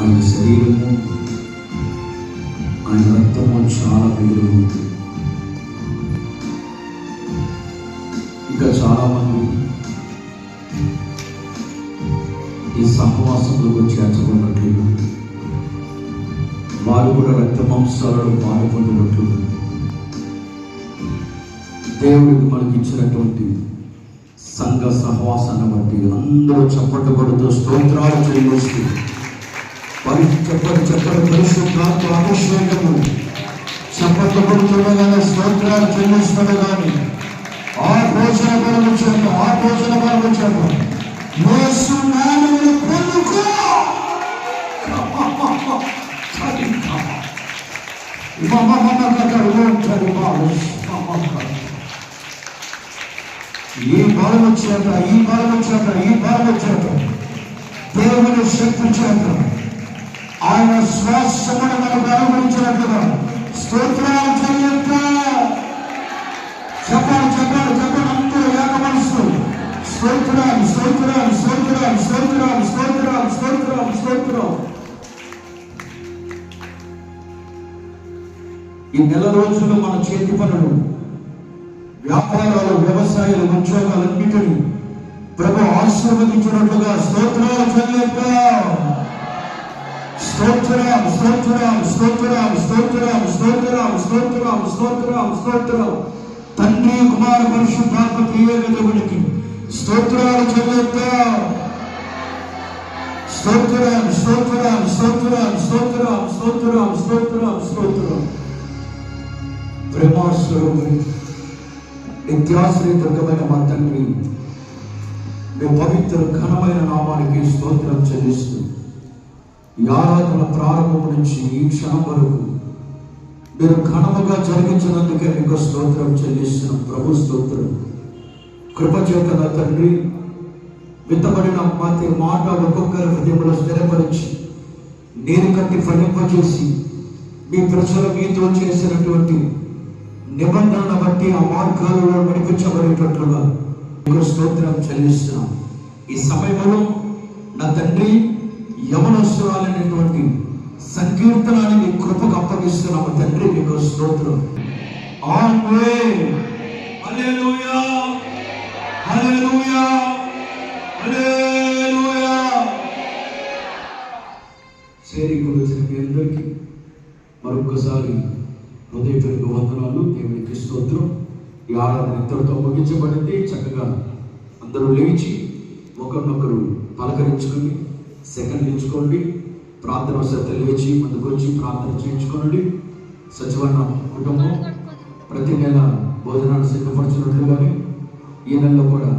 ఆయన శరీరము, ఆయన రక్తము చాలా మిగిలి ఉంది. ఇంకా చాలా మంది ఈ సహవాసంలో చేర్చబడినట్లు, వారు కూడా రక్త మాంసాలను పాలు పొందినట్లు దేవుడికి మనకి ఇచ్చినటువంటి సంఘ సహవాసాన్ని బట్టి అందరూ చప్పట్లు కొడుతూ స్తోత్రాలు చేయవచ్చు. చెప్పని పరిశుద్ధాత్మ అభిషేకము చప్పట్లు కొడుతుండగానే స్తోత్రాలు చెల్లిస్తుండగానే ఆ భోజన బలము చేత యేసు నామములో పొందుకో. ఈ బలము చేత దేవుని శక్తి చేత ఆయన శ్వాసమును మనకు అనుభవించినట్లుగా స్తోత్రాలు చెల్లిద్దాం. చెప్పాలి అందరూ ఏక మనసు స్తోత్రాలు. ఈ నెల రోజులు మన చేతి పనులు, వ్యాపారాలు, వ్యవసాయాలు, ఉద్యోగాలన్నిటినీ ప్రభు ఆశీర్వదించినట్లుగా స్తోత్రాలు చెల్లిద్దాం. స్తోత్రం. తండ్రి, కుమార, పరిశుద్ధాత్మ త్రియేక దేవునికి స్తోత్రాలు చెల్లిద్దాం. స్తోత్రం. ప్రేమాస్వరూపుని, నిత్యాశ్రయ దుర్గమైన మా తండ్రి, మీ పవిత్ర ఘనమైన నామానికి స్తోత్రం చెల్లిస్తూ ఈ ఆరాధన ప్రారంభం నుంచి ఈ క్షణం వరకు మీరు ఘనముగా జరిగించినందుకే మీకు స్తోత్రం చెల్లిస్తున్నాం. ప్రభు స్తోత్రం. కృపచేత నా తండ్రి, విత్తబడిన ప్రతి మాట ఒక్కొక్కరి హృదయంలో స్థిరపరిచి నీరు కట్టి ఫలింపజేసి మీ ప్రజలు మీతో చేసినటువంటి నిబంధనను బట్టి ఆ మార్గాలలో నడిపించబడేటట్లుగా మీకు స్తోత్రం చెల్లిస్తున్నాం. ఈ సమయంలో నా తండ్రి, యవనస్తురాలైనటువంటి సంకీర్తనాన్ని మీ కృపకు అప్పగిస్తున్నాము తండ్రి. మీకు స్తోత్రం. ఆమేన్. హల్లెలూయా, హల్లెలూయా, హల్లెలూయా. చేరికలు వచ్చిన మీ అందరికీ మరొకసారి హృదయపూర్వక వందనాలు. దేవునికి స్తోత్రం. ఈ ఆరాధన ఇంతటితో ముగించబడింది. చక్కగా అందరూ లేచి ఒకరినొకరు పలకరించుకొని సెకండ్ ఇచ్చుకోండి. ప్రార్థన వస్తే లేచి ముందుకు వచ్చి ప్రార్థన చేయించుకోండి. సచివాలయ కుటుంబం ప్రతి నెల భోజనాలు సిద్ధపరచినట్లుగానే ఈ నెలలో కూడా